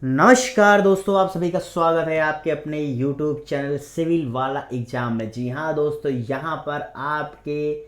नमस्कार दोस्तों, आप सभी का स्वागत है आपके अपने YouTube चैनल सिविल वाला एग्जाम में। जी हाँ दोस्तों, यहाँ पर आपके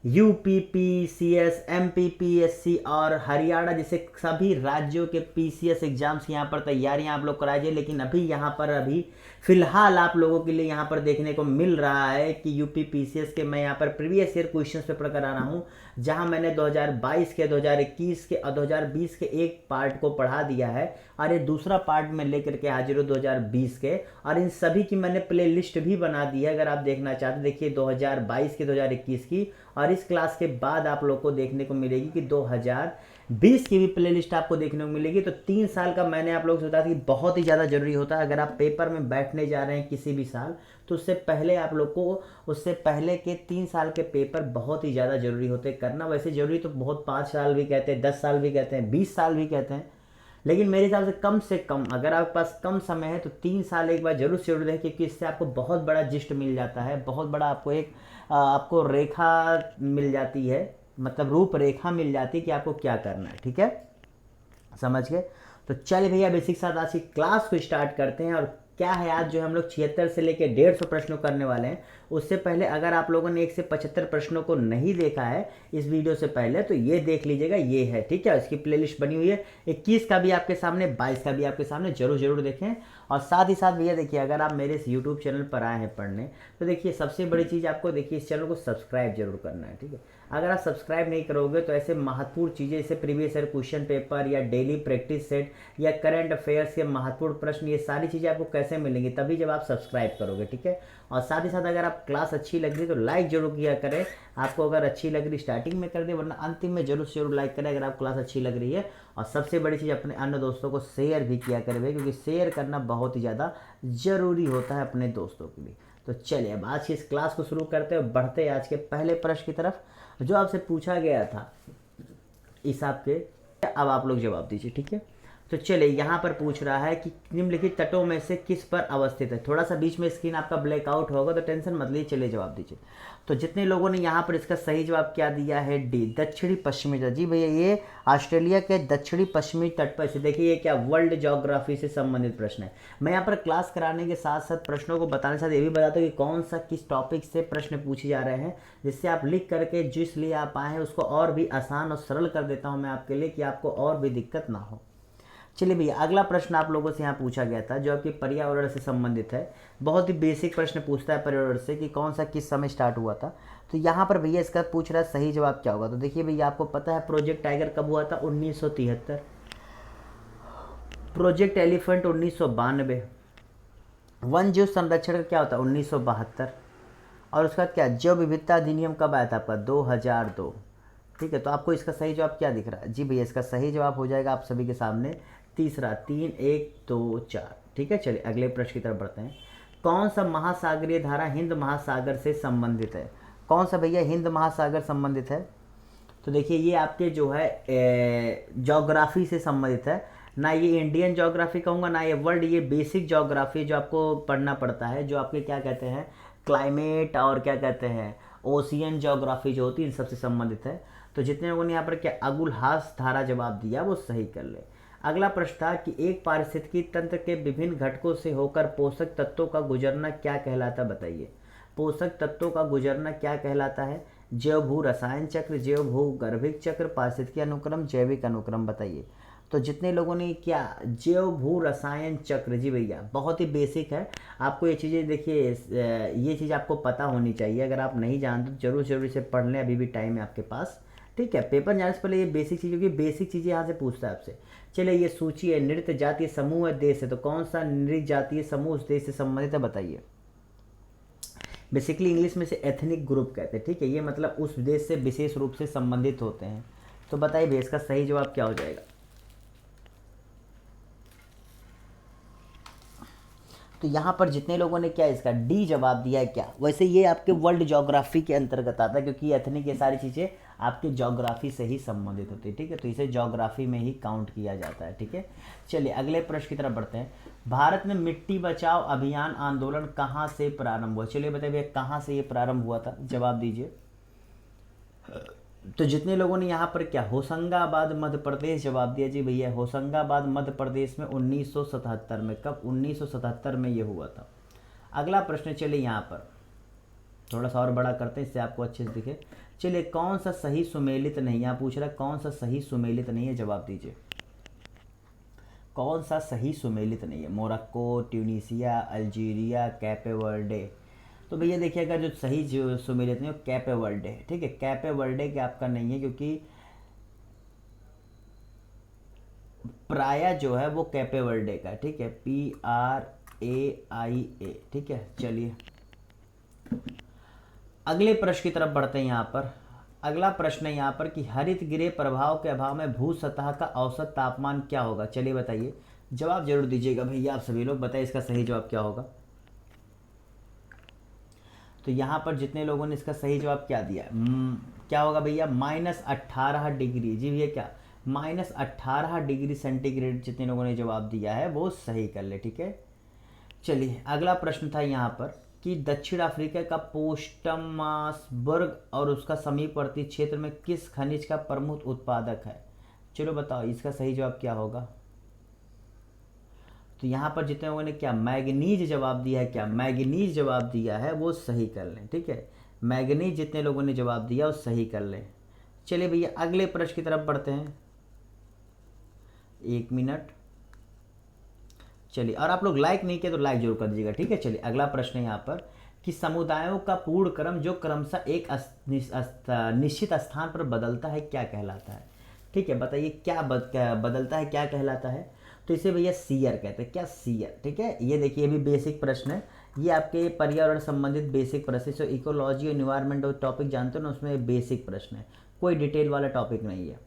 यूपी पीसीएस, एमपी पीएससी और हरियाणा जैसे सभी राज्यों के पीसीएस एग्जाम्स की यहाँ पर तैयारियां आप लोग कराइए। लेकिन अभी फिलहाल आप लोगों के लिए यहाँ पर देखने को मिल रहा है कि यूपी पीसीएस के मैं यहाँ पर प्रीवियस ईयर क्वेश्चन पेपर करा रहा हूँ, जहाँ मैंने 2022 के, 2021 के और 2020 के एक पार्ट को पढ़ा दिया है और ये दूसरा पार्ट में लेकर के हाजिर हूँ 2020 के। और इन सभी की मैंने प्ले लिस्ट भी बना दी है, अगर आप देखना चाहते देखिए 2022 के, 2021 की। और इस क्लास के बाद आप लोग को देखने को मिलेगी कि 2020 की भी प्लेलिस्ट आपको देखने को मिलेगी। तो 3 साल का मैंने आप लोगों से बताया कि बहुत ही ज़्यादा जरूरी होता है। अगर आप पेपर में बैठने जा रहे हैं किसी भी साल, तो उससे पहले आप लोग को उससे पहले के 3 साल के पेपर बहुत ही ज़्यादा जरूरी होते हैं करना। वैसे जरूरी तो बहुत 5 साल भी कहते हैं, 10 साल भी कहते हैं, 20 साल भी कहते हैं, लेकिन मेरे हिसाब से कम अगर आपके पास कम समय है तो 3 साल एक बार जरूर से जरूर दें, क्योंकि इससे आपको बहुत बड़ा जिस्ट मिल जाता है, बहुत बड़ा आपको एक आपको रेखा मिल जाती है, मतलब रूपरेखा मिल जाती है कि आपको क्या करना है। ठीक है, समझ गए? तो चलिए भैया, बेसिक साथ आज की क्लास को स्टार्ट करते हैं। और क्या है, आज जो हम लोग 76 से लेकर 150 प्रश्नों करने वाले हैं। उससे पहले अगर आप लोगों ने 1 से 75 प्रश्नों को नहीं देखा है इस वीडियो से पहले, तो ये देख लीजिएगा, ये है। ठीक है, इसकी प्लेलिस्ट बनी हुई है, 21 का भी आपके सामने, 22 का भी आपके सामने, जरूर जरूर देखें। और साथ ही साथ भैया देखिए, अगर आप मेरे इस यूट्यूब चैनल पर आए हैं पढ़ने, तो देखिए सबसे बड़ी चीज़ आपको, देखिए इस चैनल को सब्सक्राइब जरूर करना है। ठीक है, अगर आप सब्सक्राइब नहीं करोगे तो ऐसे महत्वपूर्ण चीज़ें जैसे प्रीवियस ईयर क्वेश्चन पेपर या डेली प्रैक्टिस सेट या करंट अफेयर्स के महत्वपूर्ण प्रश्न, ये सारी चीज़ें आपको कैसे मिलेंगी, तभी जब आप सब्सक्राइब करोगे। ठीक है, और साथ ही साथ अगर आप क्लास अच्छी लग रही तो लाइक जरूर किया करें। आपको अगर अच्छी लग रही स्टार्टिंग में कर दे, वरना अंतिम में जरूर से जरूर लाइक करें अगर आप क्लास अच्छी लग रही है। और सबसे बड़ी चीज़, अपने अन्य दोस्तों को शेयर भी किया करें भाई, क्योंकि शेयर करना बहुत ही ज़्यादा ज़रूरी होता है अपने दोस्तों के लिए। तो चलिए अब आज की इस क्लास को शुरू करते हैं, बढ़ते हैं आज के पहले प्रश्न की तरफ जो आपसे पूछा गया था इस आपके। अब आप लोग जवाब दीजिए। ठीक है, तो चलिए यहाँ पर पूछ रहा है कि निम्नलिखित तटों में से किस पर अवस्थित है। थोड़ा सा बीच में स्क्रीन आपका ब्लैकआउट होगा तो टेंशन मत लीजिए, चलिए जवाब दीजिए। तो जितने लोगों ने यहाँ पर इसका सही जवाब क्या दिया है, डी, दक्षिणी पश्चिमी तट। जी भैया, ये ऑस्ट्रेलिया के दक्षिणी पश्चिमी तट पर। देखिए ये क्या वर्ल्ड ज्योग्राफी से संबंधित प्रश्न है। मैं यहाँ पर क्लास कराने के साथ साथ प्रश्नों को बताने के साथ ये भी बताता हूँ कि कौन सा किस टॉपिक से प्रश्न पूछे जा रहे हैं, जिससे आप लिख करके जिस लिए आप आए हैं उसको और भी आसान और सरल कर देता हूँ मैं आपके लिए, कि आपको और भी दिक्कत ना हो। चलिए भैया, अगला प्रश्न आप लोगों से यहाँ पूछा गया था जो आपके पर्यावरण से संबंधित है। बहुत ही बेसिक प्रश्न पूछता है पर्यावरण से कि कौन सा किस समय स्टार्ट हुआ था। तो यहाँ पर भैया इसका पूछ रहा है सही जवाब क्या होगा। तो देखिए भैया, आपको पता है प्रोजेक्ट टाइगर कब हुआ था, 1973। Project elephant 1992। वन जीव संरक्षण का क्या होता है, 1972। और उसका क्या, जैव विविधता अधिनियम कब आया था आपका, 2002। ठीक है, तो आपको इसका सही जवाब क्या दिख रहा है। जी भैया, इसका सही जवाब हो जाएगा आप सभी के सामने तीसरा, 3, 1, 2, 4। ठीक है, चलिए अगले प्रश्न की तरफ बढ़ते हैं। कौन सा महासागरीय धारा हिंद महासागर से संबंधित है। कौन सा भैया हिंद महासागर संबंधित है। तो देखिए ये आपके जो है जोग्राफी से संबंधित है ना, ये इंडियन जोग्राफी कहूँगा ना ये वर्ल्ड, ये बेसिक जोग्राफी जो आपको पढ़ना पड़ता है, जो आपके क्या कहते हैं क्लाइमेट और क्या कहते हैं ओशियन जोग्राफी जो होती है, इन सबसे संबंधित है। तो जितने लोगों ने यहाँ पर क्या अगुलहास धारा जवाब दिया वो सही कर ले। अगला प्रश्न था कि एक पारिस्थितिकी तंत्र के विभिन्न घटकों से होकर पोषक तत्वों का गुजरना क्या कहलाता, बताइए। पोषक तत्वों का गुजरना क्या कहलाता है। जैव भू रसायन चक्र, जैव भू गर्भिक चक्र, पारिस्थितिकी अनुक्रम, जैविक अनुक्रम, बताइए। तो जितने लोगों ने क्या, जैव भू रसायन चक्र। जी भैया, बहुत ही बेसिक है, आपको ये चीज़ें देखिए, ये चीज़ आपको पता होनी चाहिए। अगर आप नहीं जानते तो जरूर जरूर से पढ़ लें, अभी भी टाइम है आपके पास। ठीक है, पेपर जाने से पहले ये बेसिक चीज़, क्योंकि बेसिक चीज़ें यहाँ से पूछता है आपसे। चलिए ये सूची है, नृत्य जातीय समूह है, देश है, तो कौन सा नृत्य जातीय समूह उस देश से संबंधित है, बताइए। बेसिकली इंग्लिश में से एथनिक ग्रुप कहते हैं। ठीक है, ये मतलब उस देश से विशेष रूप से संबंधित होते हैं। तो बताइए भैया, इसका सही जवाब क्या हो जाएगा। तो यहाँ पर जितने लोगों ने क्या इसका डी जवाब दिया है क्या। वैसे ये आपके वर्ल्ड ज्योग्राफी के अंतर्गत आता है, क्योंकि एथनिक ये सारी चीज़ें आपके ज्योग्राफी से ही संबंधित होती है। ठीक है, तो इसे ज्योग्राफी में ही काउंट किया जाता है। ठीक है, चलिए अगले प्रश्न की तरफ बढ़ते हैं। भारत में मिट्टी बचाओ अभियान आंदोलन कहाँ से प्रारंभ हुआ। चलिए बताइए भैया, कहाँ से ये प्रारंभ हुआ था, जवाब दीजिए। तो जितने लोगों ने यहाँ पर क्या होशंगाबाद मध्य प्रदेश जवाब दिया, जी भैया होशंगाबाद मध्य प्रदेश में 1977 में, कब 1977 में ये हुआ था। अगला प्रश्न चलिए यहाँ पर थोड़ा सा और बड़ा करते हैं, इससे आपको अच्छे से दिखे। चलिए कौन सा सही सुमेलित नहीं, यहाँ पूछ रहा है कौन सा सही सुमेलित नहीं है, जवाब दीजिए कौन सा सही सुमेलित नहीं है। Morocco, Tunisia, Algeria, Cape Verde. तो भैया देखिए अगर जो सही जो सुमेलित नहीं हो कैपे वर्डे है, ठीक है, कैपे वर्डे के आपका नहीं है, क्योंकि प्राया जो है वो कैपे वर्डे का है, ठीक है, PRAIA, ठीक है। चलिए अगले प्रश्न की तरफ बढ़ते हैं। यहाँ पर अगला प्रश्न है यहाँ पर कि हरित गृह प्रभाव के अभाव में भू सतह का औसत तापमान क्या होगा। चलिए बताइए, जवाब जरूर दीजिएगा भैया, आप सभी लोग बताइए इसका सही जवाब क्या होगा। तो यहाँ पर जितने लोगों ने इसका सही जवाब क्या दिया, क्या होगा भैया, -18 डिग्री। जी भैया क्या, -18 डिग्री सेंटीग्रेड जितने लोगों ने जवाब दिया है वो सही कर ले, ठीक है। चलिए अगला प्रश्न था यहाँ पर कि दक्षिण अफ्रीका का पोस्टमासबर्ग और उसका समीपवर्ती क्षेत्र में किस खनिज का प्रमुख उत्पादक है। चलो बताओ इसका सही जवाब क्या होगा। तो यहाँ पर जितने लोगों ने क्या मैग्नीज जवाब दिया है, क्या मैग्नीज जवाब दिया है वो सही कर लें, ठीक है। मैग्नीज जितने लोगों ने जवाब दिया वो सही कर लें। चलिए भैया अगले प्रश्न की तरफ बढ़ते हैं, 1 मिनट। चलिए और आप लोग लाइक नहीं किए तो लाइक जरूर कर दीजिएगा, ठीक है। चलिए अगला प्रश्न है यहाँ पर कि समुदायों का पूर्ण क्रम जो क्रमशः एक निश्चित स्थान पर बदलता है क्या कहलाता है, ठीक है। बताइए क्या बदलता है, क्या कहलाता है। तो इसे भैया सीयर कहते हैं, क्या सीयर, ठीक है। ये देखिए ये भी बेसिक प्रश्न है, ये आपके पर्यावरण संबंधित बेसिक प्रश्न, जो इकोलॉजी और इन्वायरमेंट और टॉपिक जानते हो ना उसमें बेसिक प्रश्न है, कोई डिटेल वाला टॉपिक नहीं है।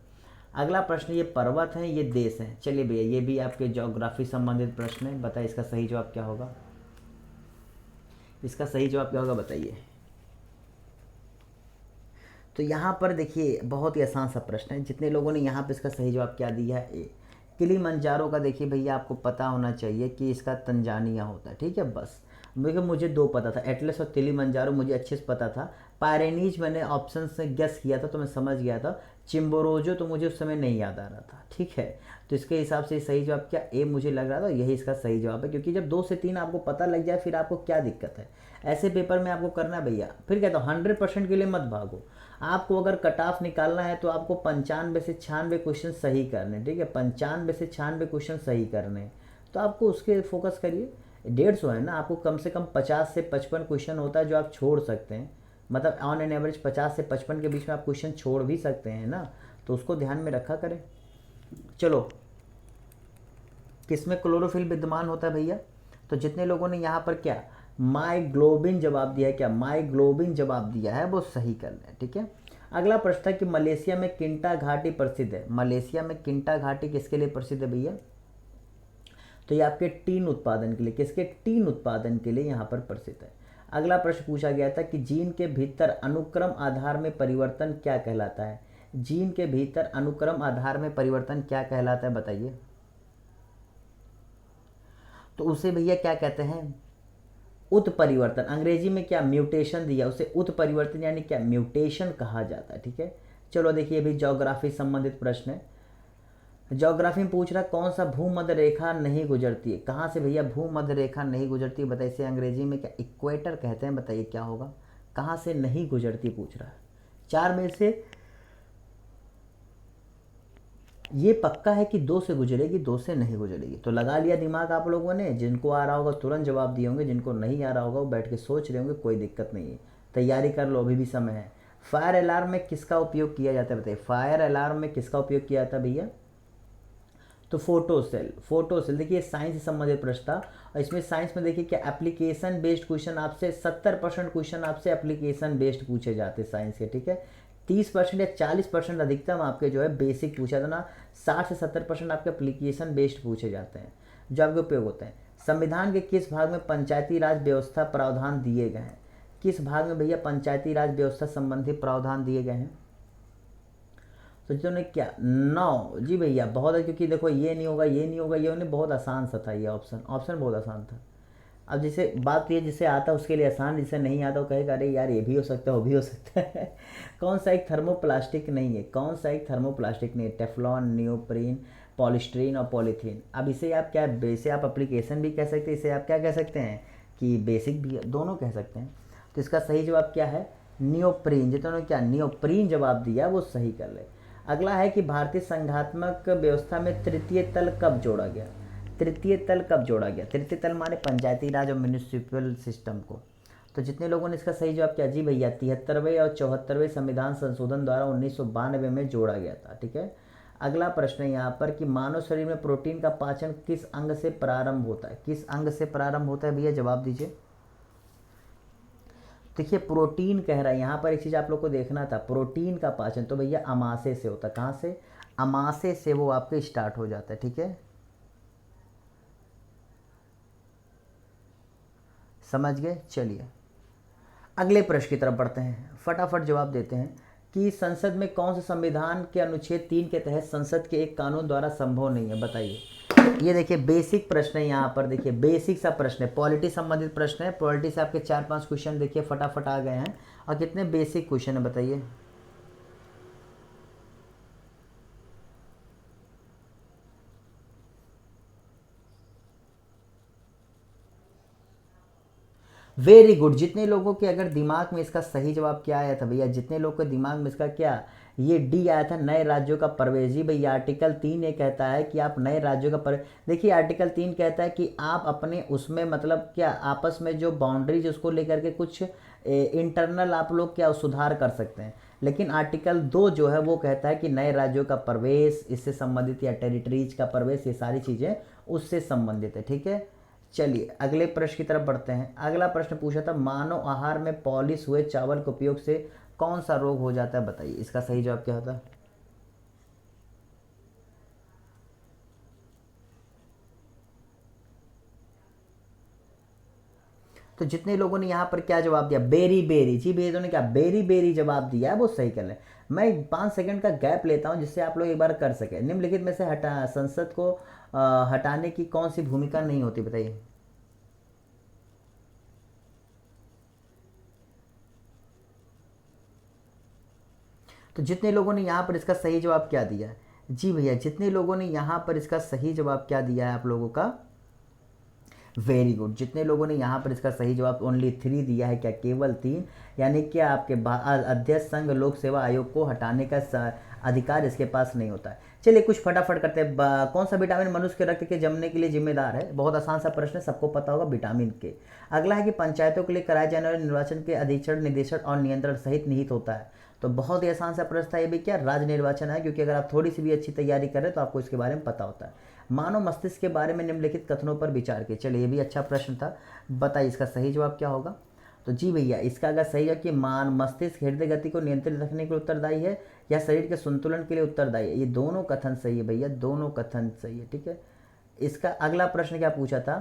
अगला प्रश्न, ये पर्वत हैं ये देश हैं। चलिए भैया ये भी आपके ज्योग्राफी संबंधित प्रश्न है, बताइए इसका सही जवाब क्या होगा। इसका सही जवाब क्या होगा बताइए। तो यहाँ पर देखिए बहुत ही आसान सा प्रश्न है, जितने लोगों ने यहाँ पे इसका सही जवाब क्या दिया है, ए किलिमंजारो का देखिए भैया आपको पता होना चाहिए कि इसका तंजानिया होता है, ठीक है। बस मुझे 2 पता था, एटलस और किलिमंजारो मुझे अच्छे से पता था। पायरेनीज मैंने ऑप्शन से गेस किया था तो मैं समझ गया था। चिम्बोरोजो तो मुझे उस समय नहीं याद आ रहा था, ठीक है। तो इसके हिसाब से सही जवाब क्या ए मुझे लग रहा था, यही इसका सही जवाब है। क्योंकि जब 2 से 3 आपको पता लग जाए फिर आपको क्या दिक्कत है। ऐसे पेपर में आपको करना भैया, फिर कहता हूँ 100% के लिए मत भागो। आपको अगर कट ऑफ निकालना है तो आपको 95 से 96 क्वेश्चन सही करने, ठीक है, 95 से 96 क्वेश्चन सही करने। तो आपको उसके फोकस करिए। 150 है ना, आपको कम से कम 50 से 55 क्वेश्चन होता है जो आप छोड़ सकते हैं, मतलब ऑन एन एवरेज 50 से 55 के बीच में आप क्वेश्चन छोड़ भी सकते हैं ना, तो उसको ध्यान में रखा करें। चलो किसमें क्लोरोफिल विद्यमान होता है भैया। तो जितने लोगों ने यहाँ पर क्या माइग्लोबिन जवाब दिया है, क्या माइग्लोबिन जवाब दिया है वो सही कर लें, ठीक है। अगला प्रश्न था कि मलेशिया में किंटा घाटी प्रसिद्ध है। मलेशिया में किंटा घाटी किसके लिए प्रसिद्ध है भैया। तो ये आपके टीन उत्पादन के लिए, किसके टीन उत्पादन के लिए यहाँ पर प्रसिद्ध है। अगला प्रश्न पूछा गया था कि जीन के भीतर अनुक्रम आधार में परिवर्तन क्या कहलाता है। जीन के भीतर अनुक्रम आधार में परिवर्तन क्या कहलाता है बताइए। तो उसे भैया क्या कहते हैं, उत्परिवर्तन। अंग्रेजी में क्या म्यूटेशन दिया, उसे उत्परिवर्तन यानी क्या म्यूटेशन कहा जाता है, ठीक है। चलो देखिए अभी ज्योग्राफी संबंधित प्रश्न है। ज्योग्राफी में पूछ रहा कौन सा भूमध्य रेखा नहीं गुजरती है। कहाँ से भैया भूमध्य रेखा नहीं गुजरती है बताइए। इसे अंग्रेजी में क्या इक्वेटर कहते हैं, बताइए क्या होगा। कहाँ से नहीं गुजरती पूछ रहा है। 4 में से ये पक्का है कि 2 से गुजरेगी, 2 से नहीं गुजरेगी। तो लगा लिया दिमाग आप लोगों ने, जिनको आ रहा होगा तुरंत जवाब दिए होंगे, जिनको नहीं आ रहा होगा वो बैठ के सोच रहे होंगे, कोई दिक्कत नहीं है, तैयारी कर लो, अभी भी समय है। फायर अलार्म में किसका उपयोग किया जाता है बताइए। फायर अलार्म में किसका उपयोग किया जाता है भैया। तो फोटोसेल। फोटोसेल देखिए साइंस से संबंधित प्रश्न था, और इसमें साइंस में देखिए क्या एप्लीकेशन बेस्ड क्वेश्चन आपसे 70% क्वेश्चन आपसे एप्लीकेशन बेस्ड पूछे जाते हैं साइंस के, ठीक है। 30% या 40% अधिकतम आपके जो है बेसिक पूछा था ना, 60 से 70% आपके एप्लीकेशन बेस्ड पूछे जाते हैं जो आपके उपयोग होते हैं। संविधान के किस भाग में पंचायती राज व्यवस्था प्रावधान दिए गए हैं। किस भाग में भैया पंचायती राज व्यवस्था संबंधी प्रावधान दिए गए हैं। तो जिन्होंने क्या 9, जी भैया बहुत है, क्योंकि देखो ये नहीं होगा ये नहीं होगा, ये नहीं, बहुत आसान सा था ये ऑप्शन बहुत आसान था। अब जिसे बात ये जिसे आता है उसके लिए आसान, जिसे नहीं आता वो कहेगा अरे यार ये भी हो सकता है वो भी हो सकता है। कौन सा एक थर्मोप्लास्टिक नहीं है, कौन सा एक थर्मोप्लास्टिक नहीं है? टेफ्लॉन, नियोप्रीन, पॉलीस्टीरीन और पॉलीथीन। अब इसे आप क्या, इसे आप एप्लीकेशन भी कह सकते हैं, इसे आप क्या कह सकते हैं कि बेसिक भी, दोनों कह सकते हैं। तो इसका सही जवाब क्या है? नियोप्रीन। जिन्होंने क्या नियोप्रीन जवाब दिया वो सही कर ले। अगला है कि भारतीय संघात्मक व्यवस्था में तृतीय तल कब जोड़ा गया? तृतीय तल कब जोड़ा गया? तृतीय तल माने पंचायती राज और म्यूनिसिपल सिस्टम को। तो जितने लोगों ने इसका सही जवाब किया जी भैया, 73वें और 74वें संविधान संशोधन द्वारा 1992 में जोड़ा गया था। ठीक है। अगला प्रश्न है यहाँ पर कि मानव शरीर में प्रोटीन का पाचन किस अंग से प्रारंभ होता है? किस अंग से प्रारंभ होता है भैया, जवाब दीजिए। देखिए प्रोटीन कह रहा है यहाँ पर, एक चीज़ आप लोग को देखना था, प्रोटीन का पाचन तो भैया अमाशय से होता है। कहाँ से? अमाशय से वो आपके स्टार्ट हो जाता है। ठीक है, समझ गए। चलिए अगले प्रश्न की तरफ बढ़ते हैं, फटाफट जवाब देते हैं कि संसद में कौन से संविधान के अनुच्छेद 3 के तहत संसद के एक कानून द्वारा संभव नहीं है? बताइए। ये देखिए बेसिक प्रश्न है यहाँ पर, देखिए बेसिक सा प्रश्न है, पॉलिटी संबंधित प्रश्न है। पॉलिटी से आपके 4-5 क्वेश्चन देखिए फटाफट आ गए हैं, और कितने बेसिक क्वेश्चन है बताइए। Very good. जितने लोगों के अगर दिमाग में इसका सही जवाब क्या आया था भैया, जितने लोगों के दिमाग में इसका क्या, ये डी आया था, नए राज्यों का प्रवेश। जी भैया आर्टिकल 3 ये कहता है कि आप नए राज्यों का प्रवेश, देखिए आर्टिकल 3 कहता है कि आप अपने उसमें मतलब क्या आपस में जो बाउंड्रीज उसको लेकर के कुछ इंटरनल आप लोग क्या सुधार कर सकते हैं। लेकिन आर्टिकल 2 जो है वो कहता है कि नए राज्यों का प्रवेश, इससे संबंधित या टेरिटरीज का प्रवेश, ये सारी चीज़ें उससे संबंधित है। ठीक है। चलिए अगले प्रश्न की तरफ बढ़ते हैं। अगला प्रश्न पूछा था मानव आहार में पॉलिश हुए चावल के उपयोग से कौन सा रोग हो जाता है? बताइए इसका सही जवाब क्या होता है? तो जितने लोगों ने यहाँ पर क्या जवाब दिया, बेरी बेरी। जी भैया ने क्या बेरी बेरी जवाब दिया है, वो सही कर लें। मैं 5 सेकंड का गैप लेता हूँ जिससे आप लोग एक बार कर सके। निम्नलिखित में से हटा संसद को हटाने की कौन सी भूमिका नहीं होती? बताइए। तो जितने लोगों ने यहाँ पर इसका सही जवाब क्या दिया है? जी भैया जितने लोगों ने यहाँ पर इसका सही जवाब क्या दिया है आप लोगों का, वेरी गुड। जितने लोगों ने यहाँ पर इसका सही जवाब ओनली 3 दिया है, क्या केवल 3, यानी क्या आपके अध्यक्ष संघ लोक सेवा आयोग को हटाने का अधिकार इसके पास नहीं होता है। चलिए कुछ फटाफट करते हैं। कौन सा विटामिन मनुष्य के रक्त के जमने के लिए जिम्मेदार है? बहुत आसान सा प्रश्न है, सबको पता होगा, विटामिन के। अगला है कि पंचायतों के लिए कराए जाने वाले निर्वाचन के अधीक्षण, निदेशक और नियंत्रण सहित निहित होता है। तो बहुत ही आसान सा प्रश्न था ये भी, क्या राज्य निर्वाचन है, क्योंकि अगर आप थोड़ी सी भी अच्छी तैयारी करें तो आपको इसके बारे में पता होता है। मानव मस्तिष्क के बारे में निम्नलिखित कथनों पर विचार किए। चलिए ये भी अच्छा प्रश्न था, बताइए इसका सही जवाब क्या होगा? तो जी भैया इसका अगर सही है कि मान मस्तिष्क हृदय गति को नियंत्रित रखने के लिए उत्तरदायी है या शरीर के संतुलन के लिए उत्तरदायी है, ये दोनों कथन सही है भैया, दोनों कथन सही है। ठीक है। इसका अगला प्रश्न क्या पूछा था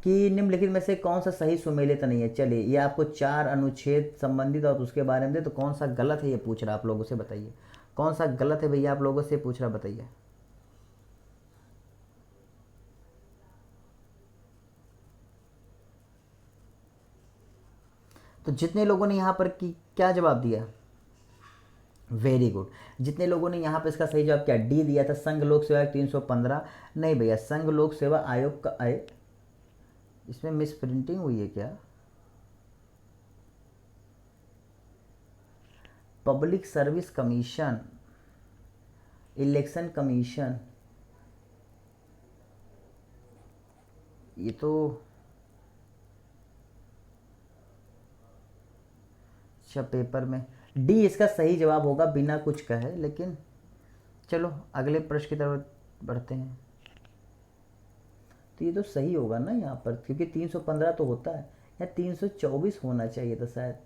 कि निम्नलिखित में से कौन सा सही सुमेलित नहीं है? चलिए ये आपको 4 अनुच्छेद संबंधित और उसके बारे में दे, तो कौन सा गलत है ये पूछ रहा आप लोगों से, बताइए कौन सा गलत है भैया, आप लोगों से पूछ रहा, बताइए। तो जितने लोगों ने यहाँ पर की क्या जवाब दिया, वेरी गुड। जितने लोगों ने यहाँ पर इसका सही जवाब क्या डी दिया था, संघ लोक सेवा आयोग 315। नहीं भैया संघ लोक सेवा आयोग का आए, इसमें मिस प्रिंटिंग हुई है क्या? Public service commission, election commission, ये तो अच्छा पेपर में डी इसका सही जवाब होगा बिना कुछ कहे। लेकिन चलो अगले प्रश्न की तरफ बढ़ते हैं। तो ये तो सही होगा ना यहाँ पर, क्योंकि 315 तो होता है, या 324 होना चाहिए था शायद,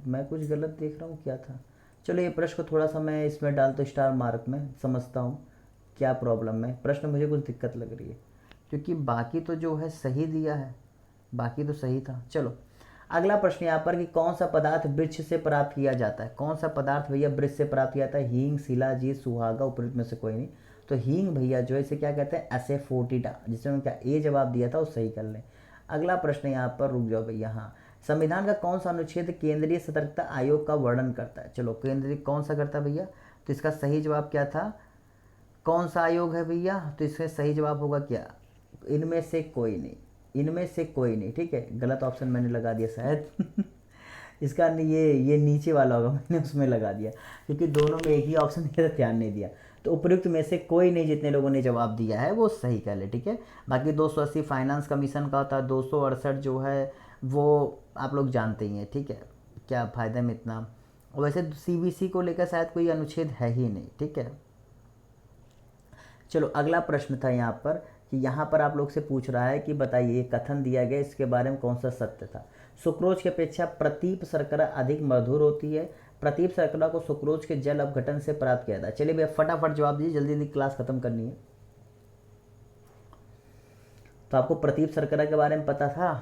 मैं कुछ गलत देख रहा हूँ क्या था। चलो ये प्रश्न को थोड़ा सा मैं इसमें डालता हूँ स्टार मार्क में, समझता हूँ क्या प्रॉब्लम है। प्रश्न मुझे कुछ दिक्कत लग रही है, क्योंकि बाकी तो जो है सही दिया है, बाकी तो सही था। चलो अगला प्रश्न यहाँ पर कि कौन सा पदार्थ वृक्ष से प्राप्त किया जाता है? कौन सा पदार्थ भैया वृक्ष से प्राप्त किया जाता है? हींग, शिलाजीत, सुहागा, उपयुक्त में से कोई नहीं। तो हींग भैया जो है इसे क्या कहते हैं, एसेफोटिडा। जिसमें क्या ए जवाब दिया था वो सही कर लें। अगला प्रश्न यहाँ पर, रुक जाओ भैया, हाँ, संविधान का कौन सा अनुच्छेद केंद्रीय सतर्कता आयोग का वर्णन करता है? चलो केंद्रीय कौन सा करता है भैया? तो इसका सही जवाब क्या था? कौन सा आयोग है भैया? तो इसका सही जवाब होगा क्या? इनमें से कोई नहीं, इनमें से कोई नहीं, ठीक है, गलत ऑप्शन मैंने लगा दिया शायद इसका ये नीचे वाला होगा, मैंने उसमें लगा दिया क्योंकि दोनों में एक ही ऑप्शन है, तो ध्यान नहीं दिया। तो उपयुक्त में से कोई नहीं, जितने लोगों ने जवाब दिया है वो सही कह ले, ठीक है। बाकी 280 फाइनेंस कमीशन का होता है, 268 जो है वो आप लोग जानते ही हैं, ठीक है, क्या फ़ायदा में इतना। वैसे सीबीसी को लेकर शायद कोई अनुच्छेद है ही नहीं, ठीक है। चलो अगला प्रश्न था यहाँ पर कि यहाँ पर आप लोग से पूछ रहा है कि बताइए कथन दिया गया इसके बारे में कौन सा सत्य था? सुक्रोज की अपेक्षा प्रतीप शर्करा अधिक मधुर होती है। प्रतीप शर्करा को सुक्रोज के जल अपघटन से प्राप्त किया था। चलिए भैया फटाफट जवाब दीजिए, जल्दी जल्दी क्लास खत्म करनी है। तो आपको प्रतीप शर्करा के बारे में पता था?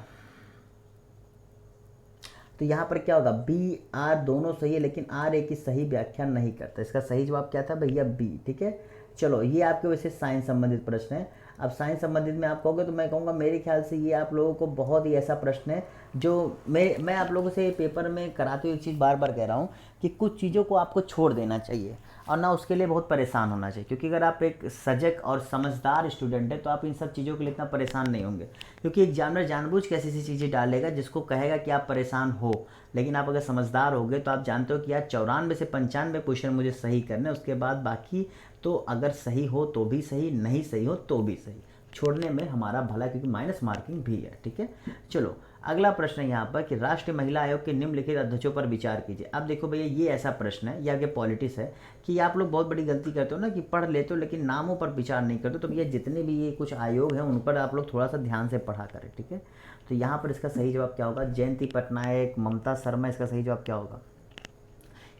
तो यहाँ पर क्या होगा, बी आर दोनों सही है, लेकिन आर ए की सही व्याख्या नहीं करता। इसका सही जवाब क्या था भैया? बी, ठीक है। चलो ये आपके वैसे साइंस संबंधित प्रश्न है। अब साइंस संबंधित में आप कहोगे तो मैं कहूँगा मेरे ख्याल से ये आप लोगों को बहुत ही ऐसा प्रश्न है जो मैं आप लोगों से पेपर में कराते हुए एक चीज़ बार बार कह रहा हूँ कि कुछ चीज़ों को आपको छोड़ देना चाहिए और ना उसके लिए बहुत परेशान होना चाहिए, क्योंकि अगर आप एक सजग और समझदार स्टूडेंट है तो आप इन सब चीज़ों के लिए इतना परेशान नहीं होंगे, क्योंकि एग्जामिनर जानबूझ के ऐसी ऐसी चीज़ें डालेगा जिसको कहेगा कि आप परेशान हो। लेकिन आप अगर समझदार होगे तो आप जानते हो कि यार 94 से 95 क्वेश्चन मुझे सही करने, उसके बाद बाकी तो अगर सही हो तो भी सही, नहीं सही हो तो भी सही, छोड़ने में हमारा भला, क्योंकि माइनस मार्किंग भी है, ठीक है। चलो अगला प्रश्न है यहाँ पर कि राष्ट्रीय महिला आयोग के निम्नलिखित अध्यक्षों पर विचार कीजिए। अब देखो भैया ये ऐसा प्रश्न है, ये आगे पॉलिटिक्स है कि आप लोग बहुत बड़ी गलती करते हो ना कि पढ़ लेते हो लेकिन नामों पर विचार नहीं करते। तो भैया जितने भी ये कुछ आयोग हैं उन पर आप लोग थोड़ा सा ध्यान से पढ़ा करें, ठीक है। तो यहाँ पर इसका सही जवाब क्या होगा? जयंती पटनायक, ममता शर्मा, इसका सही जवाब क्या होगा?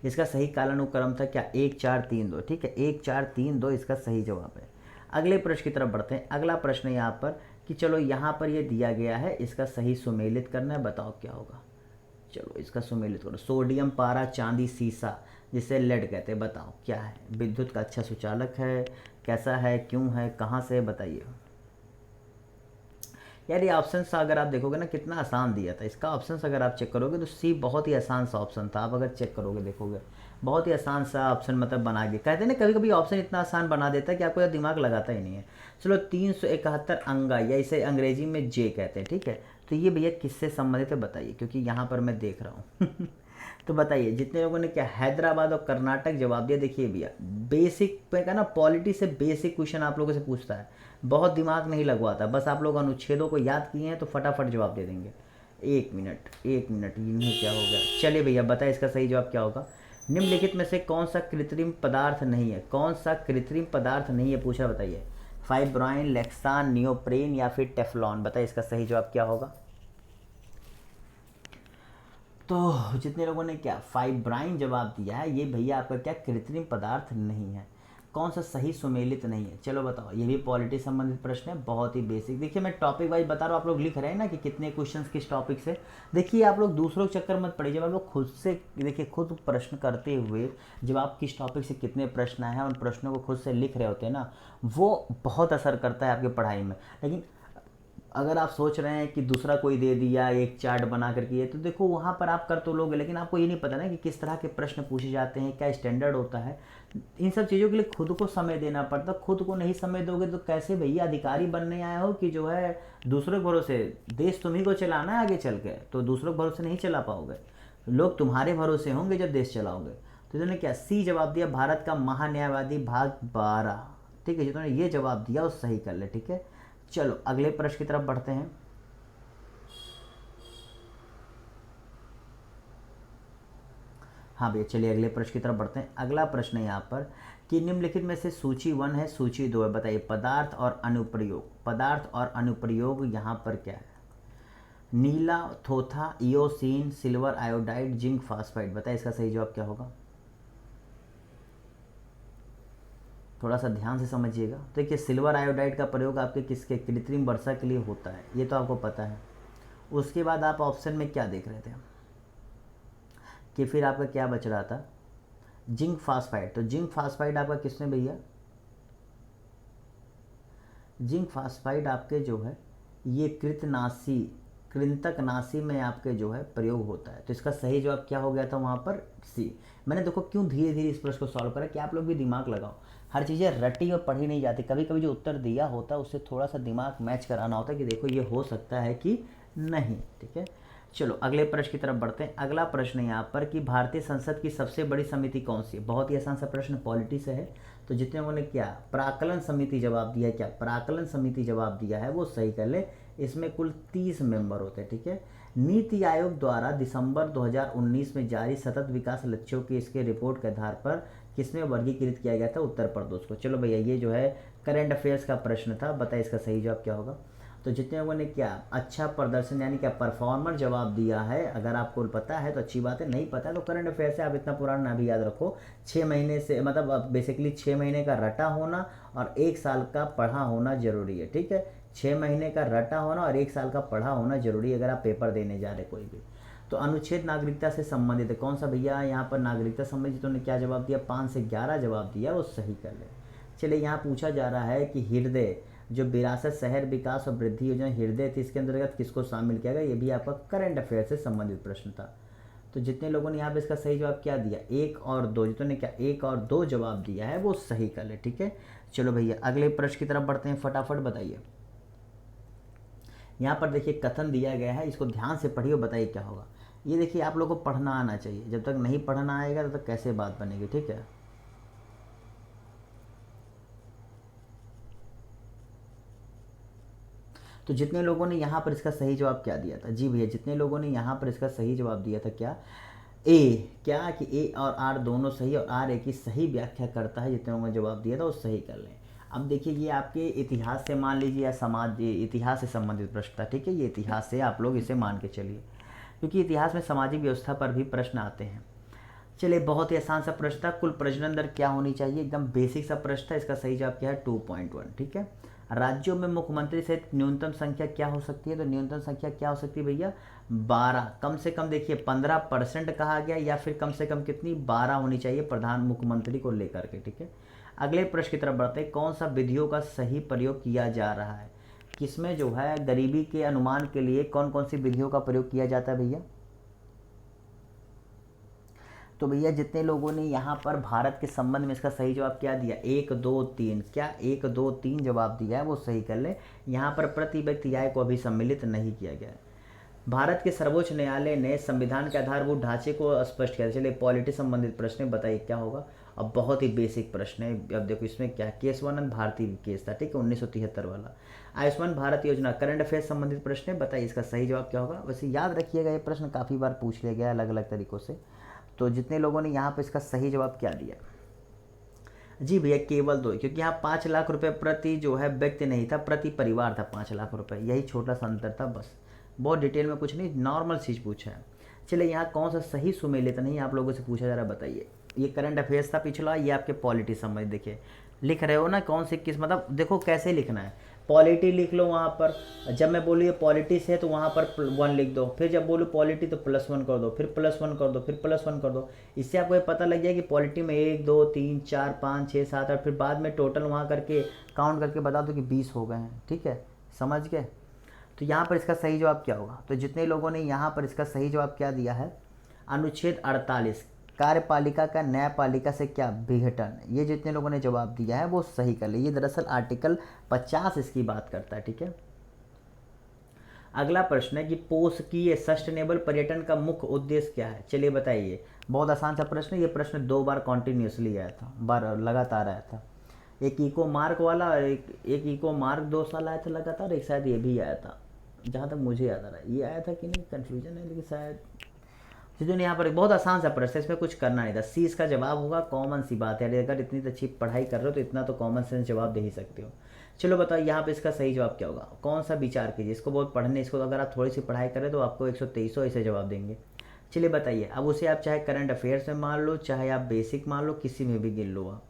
इसका सही कालानुक्रम था क्या? 1 4 3 2, ठीक है, 1 4 3 2 इसका सही जवाब है। अगले प्रश्न की तरफ बढ़ते हैं। अगला प्रश्न यहाँ पर कि चलो यहाँ पर ये दिया गया है, इसका सही सुमेलित करना है, बताओ क्या होगा? चलो इसका सुमेलित करो। सोडियम, पारा, चांदी, सीसा, जिसे लेड कहते हैं, बताओ क्या है? विद्युत का अच्छा सुचालक है, कैसा है, क्यों है, कहाँ से, बताइए। यार ये ऑप्शन सा अगर आप देखोगे ना कितना आसान दिया था, इसका ऑप्शन अगर आप चेक करोगे तो सी बहुत ही आसान सा ऑप्शन था। आप अगर चेक करोगे देखोगे बहुत ही आसान सा ऑप्शन मतलब बना दिया। कहते हैं ना कभी कभी ऑप्शन इतना आसान बना देता है कि आपको दिमाग लगाता ही नहीं है। चलो 371 अंगा, या इसे अंग्रेजी में जे कहते हैं, ठीक है। तो ये भैया किससे संबंधित है बताइए, क्योंकि यहाँ पर मैं देख रहा हूँ तो बताइए जितने लोगों ने क्या हैदराबाद और कर्नाटक जवाब दिया। देखिए भैया बेसिक पे का ना पॉलिटी से बेसिक क्वेश्चन आप लोगों से पूछता है, बहुत दिमाग नहीं लगवाता, बस आप लोग अनुच्छेदों को याद किए हैं तो फटाफट जवाब दे देंगे। एक मिनट इन्हें क्या हो गया? चलिए भैया बताइए इसका सही जवाब क्या होगा? निम्नलिखित में से कौन सा कृत्रिम पदार्थ नहीं है? कौन सा कृत्रिम पदार्थ नहीं है पूछा, बताइए। फाइब्राइन, लेक्सान, नियोप्रेन या फिर टेफ्लॉन, बताइए इसका सही जवाब क्या होगा? तो जितने लोगों ने क्या फाइब्राइन जवाब दिया है, ये भैया आपका क्या कृत्रिम पदार्थ नहीं है। कौन सा सही सुमेलित नहीं है? चलो बताओ। ये भी पॉलिटी संबंधित प्रश्न है, बहुत ही बेसिक। देखिए मैं टॉपिक वाइज बता रहा हूँ, आप लोग लिख रहे हैं ना कि कितने क्वेश्चंस किस टॉपिक से। देखिए आप लोग दूसरों के चक्कर मत पड़िए, जब आप लोग खुद से देखिए खुद प्रश्न करते हुए जब आप किस टॉपिक से कितने प्रश्न आए हैं उन प्रश्नों को खुद से लिख रहे होते हैं ना, वो बहुत असर करता है आपकी पढ़ाई में। लेकिन अगर आप सोच रहे हैं कि दूसरा कोई दे दिया एक चार्ट बना करके ये, तो देखो वहाँ पर आप कर तो लोगे लेकिन आपको ये नहीं पता ना कि किस तरह के प्रश्न पूछे जाते हैं, क्या स्टैंडर्ड होता है। इन सब चीज़ों के लिए खुद को समय देना पड़ता। खुद को नहीं समय दोगे तो कैसे भैया अधिकारी बनने आए हो कि जो है दूसरों के भरोसे। देश तुम्ही को चलाना है आगे चल के, तो दूसरों के भरोसे नहीं चला पाओगे। लोग तुम्हारे भरोसे होंगे जब देश चलाओगे। तो इन्होंने क्या सी जवाब दिया, भारत का महान्यायवादी भाग 12, ठीक है। जिन्होंने ये जवाब दिया वो सही कर ले, ठीक है। चलो अगले प्रश्न की तरफ बढ़ते हैं। हाँ भैया चलिए अगले प्रश्न की तरफ बढ़ते हैं। अगला प्रश्न है यहाँ पर कि निम्नलिखित में से सूची 1 है, सूची 2 है, बताइए। पदार्थ और अनुप्रयोग, पदार्थ और अनुप्रयोग यहाँ पर क्या है? नीला, थोथा, eosin, silver iodide, zinc phosphide, बताइए इसका सही जवाब क्या होगा? थोड़ा सा ध्यान से समझिएगा। तो देखिए सिल्वर आयोडाइड का प्रयोग आपके किसके कृत्रिम वर्षा के लिए होता है, ये तो आपको पता है। उसके बाद आप ऑप्शन में क्या देख रहे थे कि फिर आपका क्या बच रहा था? Zinc phosphide. तो जिंक फास्फाइड आपका किसमें भैया? जिंक फास्फाइड आपके जो है ये कृतनाशी कृंतकनाशी में आपके जो है प्रयोग होता है। तो इसका सही जवाब क्या हो गया था वहाँ पर? सी। मैंने देखो क्यों धीरे धीरे इस प्रश्न को सॉल्व करा कि आप लोग भी दिमाग लगाओ। हर चीज़ें रटी और पढ़ी नहीं जाती, कभी कभी जो उत्तर दिया होता है उससे थोड़ा सा दिमाग मैच कराना होता है कि देखो ये हो सकता है कि नहीं। ठीक है, चलो अगले प्रश्न की तरफ बढ़ते हैं। अगला प्रश्न है यहाँ पर कि भारतीय संसद की सबसे बड़ी समिति कौन सी है? बहुत ही आसान सा प्रश्न, पॉलिटी से है। तो जितने लोगों ने क्या प्राकलन समिति जवाब दिया है, क्या प्राकलन समिति जवाब दिया है वो सही कर ले। इसमें कुल 30 मेंबर होते हैं। ठीक है, नीति आयोग द्वारा दिसंबर 2019 में जारी सतत विकास लक्ष्यों की इसके रिपोर्ट के आधार पर किसमें वर्गीकृत किया गया था? उत्तर प्रदेश को। चलो भैया ये जो है करंट अफेयर्स का प्रश्न था, बताइए इसका सही जवाब क्या होगा। तो जितने लोगों ने क्या अच्छा प्रदर्शन यानी क्या परफॉर्मर जवाब दिया है, अगर आपको पता है तो अच्छी बात है, नहीं पता है तो करंट अफेयर से आप इतना पुराना ना भी याद रखो। 6 महीने से मतलब बेसिकली 6 महीने का रटा होना और 1 साल का पढ़ा होना जरूरी है। ठीक है, 6 महीने का रटा होना और 1 साल का पढ़ा होना जरूरी है अगर आप पेपर देने जा रहे कोई भी। तो अनुच्छेद नागरिकता से संबंधित है कौन सा भैया? यहाँ पर नागरिकता संबंधित उन्होंने क्या जवाब दिया? 5 से 11 जवाब दिया, वो सही कर ले। चलिए यहाँ पूछा जा रहा है कि हृदय जो विरासत शहर विकास और वृद्धि योजना हृदय थी, इसके अंतर्गत किसको शामिल किया गया? ये भी आपका करंट अफेयर से संबंधित प्रश्न था। तो जितने लोगों ने यहाँ पे इसका सही जवाब क्या दिया? 1 और 2, जितने क्या 1 और 2 जवाब दिया है वो सही कर ले। ठीक है, चलो भैया अगले प्रश्न की तरफ बढ़ते हैं, फटाफट बताइए। यहाँ पर देखिए कथन दिया गया है, इसको ध्यान से पढ़िए और बताइए क्या होगा। ये देखिए आप लोगों को पढ़ना आना चाहिए, जब तक नहीं पढ़ना आएगा तब तक कैसे बात बनेगी। ठीक है, तो जितने लोगों ने यहाँ पर इसका सही जवाब क्या दिया था? जी भैया जितने लोगों ने यहाँ पर इसका सही जवाब दिया था क्या? ए, क्या कि ए और आर दोनों सही और आर ए की सही व्याख्या करता है। जितने लोगों ने जवाब दिया था वो सही कर लें। अब देखिए ये आपके इतिहास से मान लीजिए या समाज इतिहास से संबंधित प्रश्न था। ठीक है, ये इतिहास से आप लोग इसे मान के चलिए, क्योंकि इतिहास में सामाजिक व्यवस्था पर भी प्रश्न आते हैं। चलिए बहुत ही आसान सा प्रश्न था, कुल प्रजनन दर क्या होनी चाहिए? एकदम बेसिक सा प्रश्न था, इसका सही जवाब क्या है? 2.1। ठीक है, राज्यों में मुख्यमंत्री सहित न्यूनतम संख्या क्या हो सकती है? तो न्यूनतम संख्या क्या हो सकती है भैया? 12। कम से कम देखिए 15% कहा गया, या फिर कम से कम कितनी? 12 होनी चाहिए प्रधान मुख्यमंत्री को लेकर के। ठीक है, अगले प्रश्न की तरफ बढ़ते हैं। कौन सा विधियों का सही प्रयोग किया जा रहा है? किसमें जो है गरीबी के अनुमान के लिए कौन कौन सी विधियों का प्रयोग किया जाता है भैया? तो भैया जितने लोगों ने यहाँ पर भारत के संबंध में इसका सही जवाब क्या दिया? 1 2 3, क्या 1 2 3 जवाब दिया है वो सही कर ले। यहाँ पर प्रति व्यक्ति आय को अभी सम्मिलित नहीं किया गया है। भारत के सर्वोच्च न्यायालय ने संविधान के आधारभूत ढांचे को स्पष्ट किया। चलिए पॉलिटी संबंधित प्रश्न है, बताइए क्या होगा। अब बहुत ही बेसिक प्रश्न है। अब देखो इसमें क्या केशवानंद भारती केस था। ठीक है, 1973 वाला। आयुष्मान भारत योजना करंट अफेयर संबंधित प्रश्न है, बताइए इसका सही जवाब क्या होगा। वैसे याद रखिएगा ये प्रश्न काफ़ी बार पूछ लिया गया अलग अलग तरीक़ों से। तो जितने लोगों ने यहाँ पर इसका सही जवाब क्या दिया? जी भैया केवल 2, क्योंकि यहाँ 5 लाख रुपए प्रति जो है व्यक्ति नहीं था, प्रति परिवार था 5 लाख रुपए, यही छोटा सा अंतर था बस। बहुत डिटेल में कुछ नहीं, नॉर्मल चीज़ पूछा है। चलिए यहाँ कौन सा सही सुमेलित नहीं आप लोगों से पूछा जा रहा है, बताइए। ये करंट अफेयर्स था पिछला, ये आपके पॉलिटी समझ। देखिए लिख रहे हो ना कौन से किस, मतलब देखो कैसे लिखना है। पॉलिटी लिख लो वहाँ पर, जब मैं बोलूँ ये पॉलिटी से है तो वहाँ पर 1 लिख दो, फिर जब बोलूँ पॉलिटी तो +1 कर दो, फिर +1 कर दो, फिर +1 कर दो। इससे आपको ये पता लग जाए कि पॉलिटी में 1 2 3 4 5 6 7 8, फिर बाद में टोटल वहाँ करके काउंट करके बता दो कि 20 हो गए हैं। ठीक है, समझ गए। तो यहाँ पर इसका सही जवाब क्या होगा? तो जितने लोगों ने यहाँ पर इसका सही जवाब क्या दिया है? अनुच्छेद 48 कार्यपालिका का न्यायपालिका से क्या विघटन, ये जितने लोगों ने जवाब दिया है वो सही कर ले। ये दरअसल आर्टिकल 50 इसकी बात करता है। ठीक है, अगला प्रश्न है कि पोषकीय सस्टेनेबल पर्यटन का मुख्य उद्देश्य क्या है? चलिए बताइए। बहुत आसान सा प्रश्न है, ये प्रश्न 2 बार कॉन्टिन्यूसली आया था, लगातार आया था। एक इको मार्क वाला, एक इको मार्क 2 साल आया था लगातार, एक शायद ये भी आया था, जहाँ तक मुझे याद आ रहा है। ये आया था कि नहीं, कन्फ्यूजन है, लेकिन शायद जिन्होंने यहाँ पर एक बहुत आसान सा प्रश्न है, इसमें कुछ करना नहीं था। सी इसका जवाब होगा, कॉमन सी बात है। अगर इतनी अच्छी पढ़ाई कर रहे हो तो इतना तो कॉमन सेंस जवाब दे ही सकते हो। चलो बताओ यहाँ पे इसका सही जवाब क्या होगा? कौन सा विचार कीजिए, इसको बहुत पढ़ने, इसको अगर आप थोड़ी सी पढ़ाई करें तो आपको 123 ऐसे जवाब देंगे। चलिए बताइए, अब उसे आप चाहे करंट अफेयर्स में मान लो, चाहे आप बेसिक मान लो, किसी में भी गिन लो। आप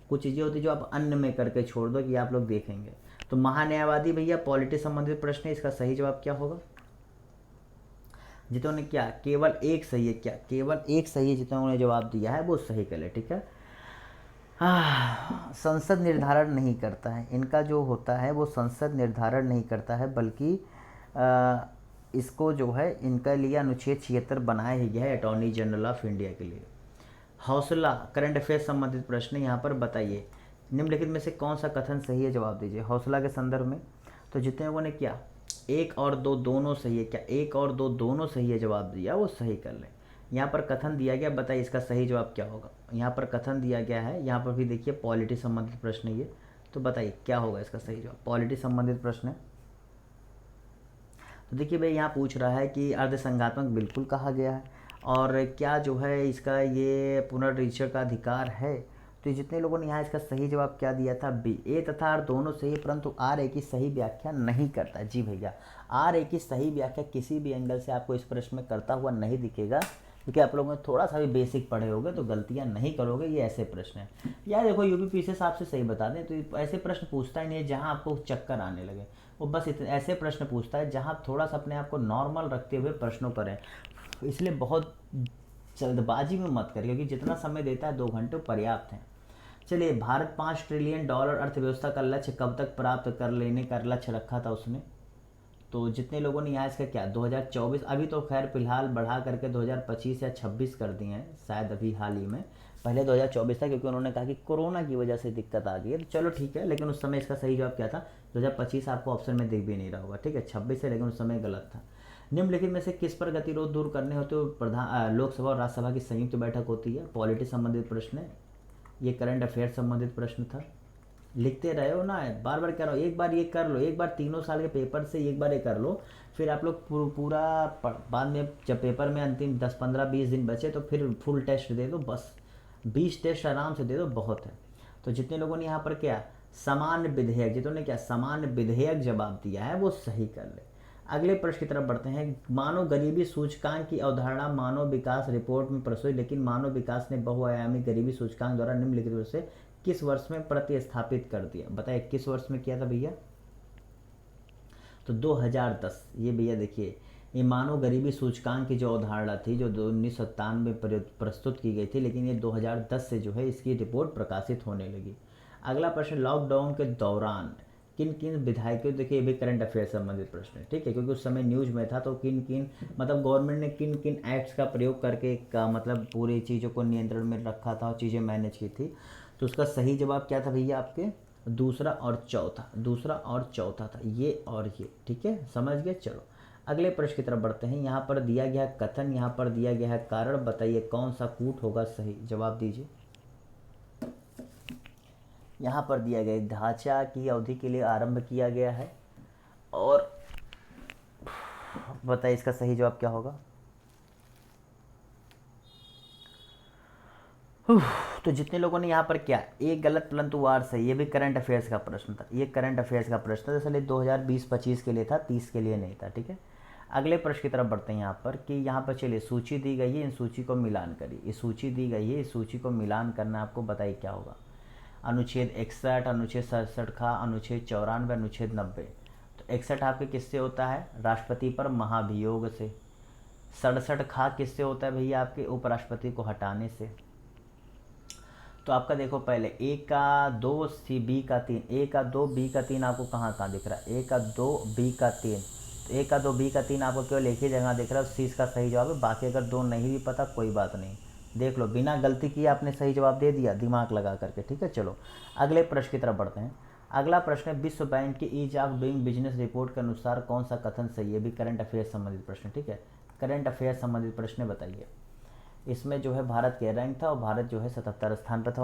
कुछ चीज़ें होती जो आप अन्य में करके छोड़ दो कि आप लोग देखेंगे। तो महान्यायवादी भैया पॉलिटी संबंधित प्रश्न है, इसका सही जवाब क्या होगा? जितने क्या केवल एक सही है, क्या केवल एक सही है, जितने जवाब दिया है वो सही कर ले। ठीक है, संसद निर्धारण नहीं करता है, इनका जो होता है वो संसद निर्धारण नहीं करता है, बल्कि इसको जो है इनका लिए अनुच्छेद 76 बनाया ही गया है अटॉर्नी जनरल ऑफ इंडिया के लिए। हौसला करंट अफेयर संबंधित प्रश्न यहाँ पर बताइए, निम्नलिखित में से कौन सा कथन सही है, जवाब दीजिए। हौसला के संदर्भ में तो जितने लोगों ने क्या एक और दो दोनों सही है, क्या एक और दो दोनों सही है जवाब दिया वो सही कर लें। यहाँ पर कथन दिया गया, बताइए इसका सही जवाब क्या होगा। यहाँ पर कथन दिया गया है, यहाँ पर भी देखिए पॉलिटी संबंधित प्रश्न है ये, तो बताइए क्या होगा इसका सही जवाब। पॉलिटी संबंधित प्रश्न है तो देखिए भाई यहाँ पूछ रहा है कि अर्धसंघात्मक बिल्कुल कहा गया है, और क्या जो है इसका ये पुनर्निरीक्षण का अधिकार है। तो ये जितने लोगों ने यहाँ इसका सही जवाब क्या दिया था, बी। ए तथा आर दोनों सही, परंतु आर ए की सही व्याख्या नहीं करता। जी भैया, आर ए की सही व्याख्या किसी भी एंगल से आपको इस प्रश्न में करता हुआ नहीं दिखेगा, क्योंकि आप लोगों ने थोड़ा सा भी बेसिक पढ़े होगे तो गलतियाँ नहीं करोगे। ये ऐसे प्रश्न हैं यार, देखो यूपीपीसीएस आपसे सही बता दें तो ऐसे प्रश्न पूछता ही नहीं है जहाँ आपको चक्कर आने लगे। वो बस इतने ऐसे प्रश्न पूछता है जहाँ आप थोड़ा सा अपने आप को नॉर्मल रखते हुए प्रश्नों करें। इसलिए बहुत जल्दबाजी में मत करिए, क्योंकि जितना समय देता है 2 घंटे पर्याप्त हैं। चलिए, भारत $5 ट्रिलियन अर्थव्यवस्था का लक्ष्य कब तक प्राप्त कर लेने का लक्ष्य रखा था उसने। तो जितने लोगों ने यहाँ इसका क्या 2024, अभी तो खैर फिलहाल बढ़ा करके 2025 या 26 कर दिए हैं शायद अभी हाल ही में, पहले 2024 था क्योंकि उन्होंने कहा कि कोरोना की वजह से दिक्कत आ गई है। तो चलो ठीक है, लेकिन उस समय इसका सही जवाब क्या था 2025, आपको ऑप्शन में दिख भी नहीं रहा होगा, ठीक है 26 है, लेकिन उस समय गलत था। निम्नलिखित में से किस पर गतिरोध दूर करने होते हुए प्रधान लोकसभा और राज्यसभा की संयुक्त बैठक होती है। पॉलिटी संबंधित प्रश्न है ये, करंट अफेयर संबंधित प्रश्न था। लिखते रहे हो ना, बार बार करो, एक बार ये कर लो, एक बार 3 साल के पेपर से एक बार ये कर लो, फिर आप लोग पूरा बाद में जब पेपर में अंतिम 10, 15, 20 दिन बचे तो फिर फुल टेस्ट दे दो, बस 20 टेस्ट आराम से दे दो, बहुत है। तो जितने लोगों ने यहाँ पर क्या सामान्य विधेयक, जितने ने क्या सामान्य विधेयक जवाब दिया है वो सही कर ले। अगले प्रश्न की तरफ बढ़ते हैं। मानव गरीबी सूचकांक की अवधारणा मानव विकास रिपोर्ट में प्रस्तुत, लेकिन मानव विकास ने बहुआयामी गरीबी सूचकांक द्वारा निम्नलिखित रूप से किस वर्ष में प्रतिस्थापित कर दिया। बताइए किस वर्ष में किया था भैया। तो 2010। ये भैया देखिए, ये मानव गरीबी सूचकांक की जो अवधारणा थी जो 1997 में प्रस्तुत की गई थी, लेकिन ये 2010 से जो है इसकी रिपोर्ट प्रकाशित होने लगी। अगला प्रश्न, लॉकडाउन के दौरान किन किन विधायकों, देखिए ये भी करंट अफेयर संबंधित प्रश्न है, ठीक है, क्योंकि उस समय न्यूज में था, तो किन किन मतलब गवर्नमेंट ने किन किन एक्ट्स का प्रयोग करके का मतलब पूरी चीज़ों को नियंत्रण में रखा था और चीज़ें मैनेज की थी। तो उसका सही जवाब क्या था भैया आपके, दूसरा और चौथा था, ये और ये, ठीक है, समझ गए। चलो अगले प्रश्न की तरफ बढ़ते हैं। यहाँ पर दिया गया है कथन, यहाँ पर दिया गया है कारण, बताइए कौन सा कूट होगा सही, जवाब दीजिए। यहाँ पर दिया गया ढांचा की अवधि के लिए आरंभ किया गया है, और बताइए इसका सही जवाब क्या होगा। तो जितने लोगों ने यहाँ पर क्या एक गलत परंतु वार सही, ये भी करंट अफेयर्स का प्रश्न था, ये करंट अफेयर्स का प्रश्न था, इसलिए 2020-25 के लिए था, 30 के लिए नहीं था, ठीक है। अगले प्रश्न की तरफ बढ़ते हैं यहाँ पर कि यहाँ पर चलिए सूची दी गई है, इन सूची को मिलान करिए। ये सूची दी गई है, इस सूची को मिलान करना आपको, बताइए क्या होगा। अनुच्छेद 61, अनुच्छेद 67 खा, अनुच्छेद 94, अनुच्छेद 90। तो 61 आपके किससे होता है, राष्ट्रपति पर महाभियोग से। 67 खा किससे होता है भैया, आपके उपराष्ट्रपति को हटाने से। तो आपका देखो पहले ए का 2 सी बी का 3, ए का 2 बी का 3 आपको कहाँ कहाँ दिख रहा है, ए का 2 बी का 3, तो ए का 2 बी का 3 आपको केवल एक ही जगह दिख रहा है, सी इसका सही जवाब है। बाकी अगर 2 नहीं भी पता कोई बात नहीं, देख लो बिना गलती किए आपने सही जवाब दे दिया दिमाग लगा करके, ठीक है। चलो अगले प्रश्न की तरफ बढ़ते हैं। अगला प्रश्न है, विश्व बैंक की ease of doing business report के अनुसार कौन सा कथन सही है। भी करंट अफेयर संबंधित प्रश्न, ठीक है, करंट अफेयर संबंधित प्रश्न बताइए। इसमें जो है भारत के रैंक था, और भारत जो है 77 स्थान पर था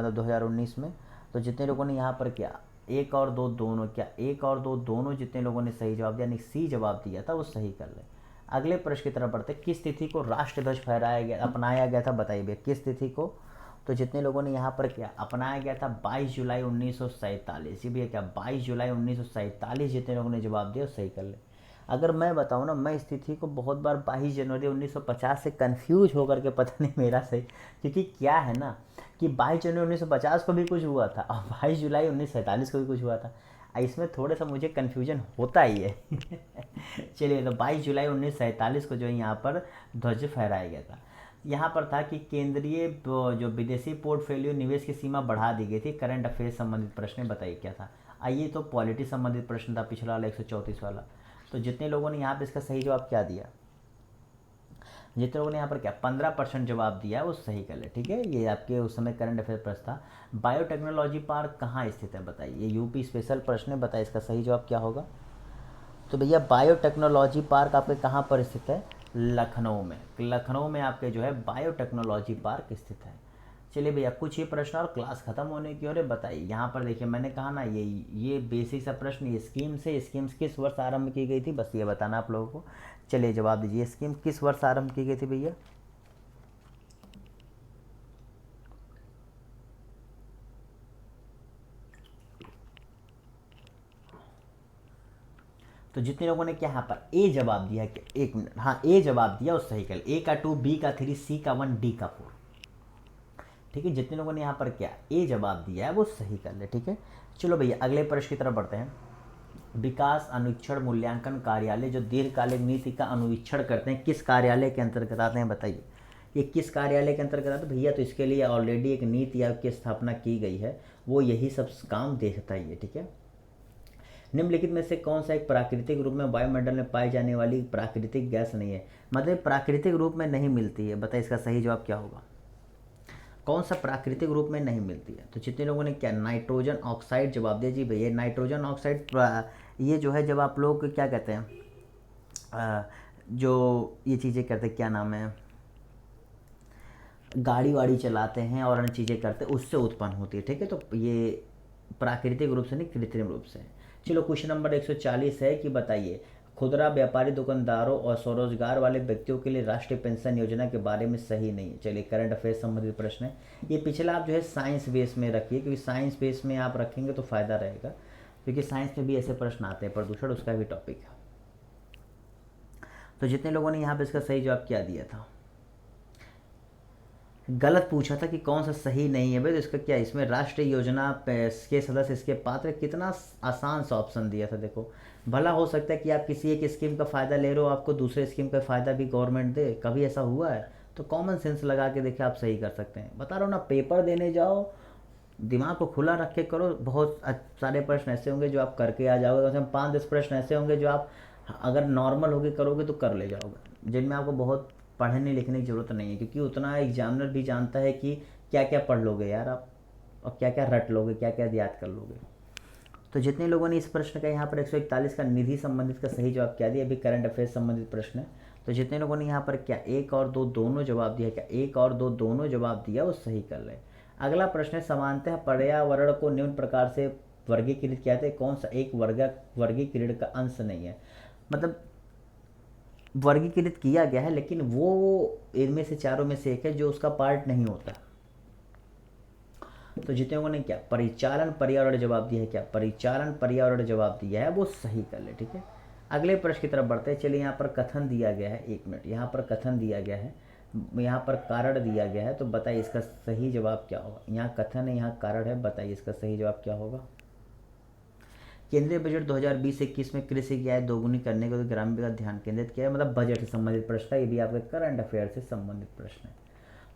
2019 में। तो जितने लोगों ने यहाँ पर क्या एक और दो दोनों जितने लोगों ने सही जवाब दिया, यानी सी जवाब दिया था, वो सही कर ले। अगले प्रश्न की तरफ बढ़ते, किस तिथि को राष्ट्रध्वज अपनाया गया था, बताइए किस तिथि को। तो जितने लोगों ने यहाँ पर क्या अपनाया गया था 22 जुलाई 1947, ये भी है क्या 22 जुलाई 1947, जितने लोगों ने जवाब दिया सही कर ले। अगर मैं बताऊँ ना, मैं इस तिथि को बहुत बार 22 जनवरी 1950 से कंफ्यूज होकर के, पता नहीं मेरा सही, क्योंकि क्या है ना कि 22 जनवरी 1950 को भी कुछ हुआ था और 22 जुलाई 1947 को भी कुछ हुआ था, इसमें थोड़ा सा मुझे कन्फ्यूजन होता ही है। चलिए, तो 22 जुलाई 1947 को जो है यहाँ पर ध्वज फहराया गया था। यहाँ पर था कि केंद्रीय जो विदेशी पोर्टफोलियो निवेश की सीमा बढ़ा दी गई थी। करंट अफेयर संबंधित प्रश्न बताइए क्या था। आइए, तो पॉलिटी संबंधित प्रश्न था पिछला वाला 134 वाला। तो जितने लोगों ने यहाँ पे इसका सही जवाब क्या दिया, जितने लोगों ने यहाँ पर क्या 15% जवाब दिया है वो सही कर ले। ठीक है, ये आपके उस समय करंट अफेयर प्रश्न था। बायोटेक्नोलॉजी पार्क कहाँ स्थित है बताइए, ये यूपी स्पेशल प्रश्न है, बताइए इसका सही जवाब क्या होगा। तो भैया बायोटेक्नोलॉजी पार्क आपके कहाँ पर स्थित है, लखनऊ में। लखनऊ में आपके जो है बायोटेक्नोलॉजी पार्क स्थित है। चलिए भैया कुछ ही प्रश्न और क्लास खत्म होने की ओर है। बताइए यहाँ पर देखिए, मैंने कहा ना ये बेसिक सा प्रश्न, ये स्कीम से, स्कीम्स किस वर्ष आरंभ की गई थी, बस ये बताना आप लोगों को। चलिए जवाब दीजिए, स्कीम किस वर्ष आरंभ की गई थी भैया। तो जितने लोगों ने क्या यहाँ पर ए जवाब दिया, कि 1 मिनट, हाँ ए जवाब दिया उस सही कर, ए का 2, बी का 3, सी का 1, डी का 4। ठीक है, जितने लोगों ने यहाँ पर क्या ए जवाब दिया है वो सही कर ले। ठीक है, चलो भैया अगले प्रश्न की तरफ बढ़ते हैं। विकास अनुवीक्षण मूल्यांकन कार्यालय जो दीर्घकालिक नीति का अनुवीक्षण करते हैं किस कार्यालय के अंतर्गत आते हैं बताइए, ये किस कार्यालय के अंतर्गत आते हैं भैया। तो इसके लिए ऑलरेडी एक नीति आयोग की स्थापना की गई है, वो यही सब काम देखता ही है। ठीक है, निम्नलिखित में से कौन सा एक प्राकृतिक रूप में वायुमंडल में पाई जाने वाली प्राकृतिक गैस नहीं है, मतलब प्राकृतिक रूप में नहीं मिलती है, बताइए इसका सही जवाब क्या होगा। कौन सा प्राकृतिक रूप में नहीं मिलती है, तो जितने लोगों ने क्या नाइट्रोजन ऑक्साइड जवाब दिया। जी भैया नाइट्रोजन ऑक्साइड ये जो है जब आप लोग क्या कहते हैं जो ये चीज़ें करते क्या नाम है, गाड़ी वाड़ी चलाते हैं और अन्य चीज़ें करते हैं उससे उत्पन्न होती है। ठीक है, तो ये प्राकृतिक रूप से नहीं कृत्रिम रूप से। चलो क्वेश्चन नंबर 140 है कि बताइए खुदरा व्यापारी दुकानदारों और स्वरोजगार वाले व्यक्तियों के लिए राष्ट्रीय पेंशन योजना के बारे में सही नहीं है। चलिए करंट अफेयर संबंधित प्रश्न है, ये पिछला आप जो है साइंस बेस में रखिए, क्योंकि साइंस बेस में आप रखेंगे तो फ़ायदा रहेगा, क्योंकि साइंस में भी ऐसे प्रश्न आते हैं, प्रदूषण उसका भी टॉपिक है। तो जितने लोगों ने यहाँ पे इसका सही जवाब क्या दिया था, गलत पूछा था कि कौन सा सही नहीं है भाई, तो इसका क्या, इसमें राष्ट्रीय योजना के सदस्य इसके पात्र, कितना आसान सा ऑप्शन दिया था। देखो भला हो सकता है कि आप किसी एक स्कीम का फ़ायदा ले रहे हो, आपको दूसरे स्कीम का फ़ायदा भी गवर्नमेंट दे, कभी ऐसा हुआ है। तो कॉमन सेंस लगा के देखिए आप सही कर सकते हैं। बता रहा हूँ ना, पेपर देने जाओ दिमाग को खुला रख के करो, बहुत सारे प्रश्न ऐसे होंगे जो आप करके आ जाओगे, कम से कम 5-10 प्रश्न ऐसे होंगे जो आप अगर नॉर्मल होके करोगे तो कर ले जाओगे, जिनमें आपको बहुत पढ़ने लिखने की ज़रूरत नहीं है, क्योंकि उतना एग्जामिनर भी जानता है कि क्या क्या पढ़ लोगे यार आप, और क्या क्या रट लोगे, क्या क्या याद कर लोगे। तो जितने लोगों ने इस प्रश्न का यहाँ पर 141 का निधि संबंधित का सही जवाब क्या दिया, अभी करंट अफेयर संबंधित प्रश्न है। तो जितने लोगों ने यहाँ पर क्या 1 और 2 दोनों जवाब दिया, क्या 1 और 2 दोनों जवाब दिया वो सही कर ले। अगला प्रश्न है सामान्यतः पर्यावरण को निम्न प्रकार से वर्गीकृत किया जाता है, कौन सा एक वर्गीकरण का अंश नहीं है, मतलब वर्गीकृत किया गया है लेकिन वो इनमें से चारों में से एक है जो उसका पार्ट नहीं होता। तो जितने लोगों ने क्या परिचालन पर्यावरण जवाब दिया है, क्या परिचालन पर्यावरण जवाब दिया है वो सही कर ले। ठीक है, अगले प्रश्न की तरफ बढ़ते हैं। चलिए यहाँ पर कथन दिया गया है, 1 मिनट, यहाँ पर कथन दिया गया है, यहाँ पर कारण दिया गया है, तो बताइए इसका सही जवाब क्या होगा। यहाँ कथन है, यहाँ कारण है, बताइए इसका सही जवाब क्या होगा। केंद्रीय बजट 2020-21 में कृषि की आय दोगुनी करने के लिए ग्रामीण का ध्यान केंद्रित किया है, मतलब बजट से संबंधित प्रश्न है, ये भी आपके करंट अफेयर से संबंधित प्रश्न है।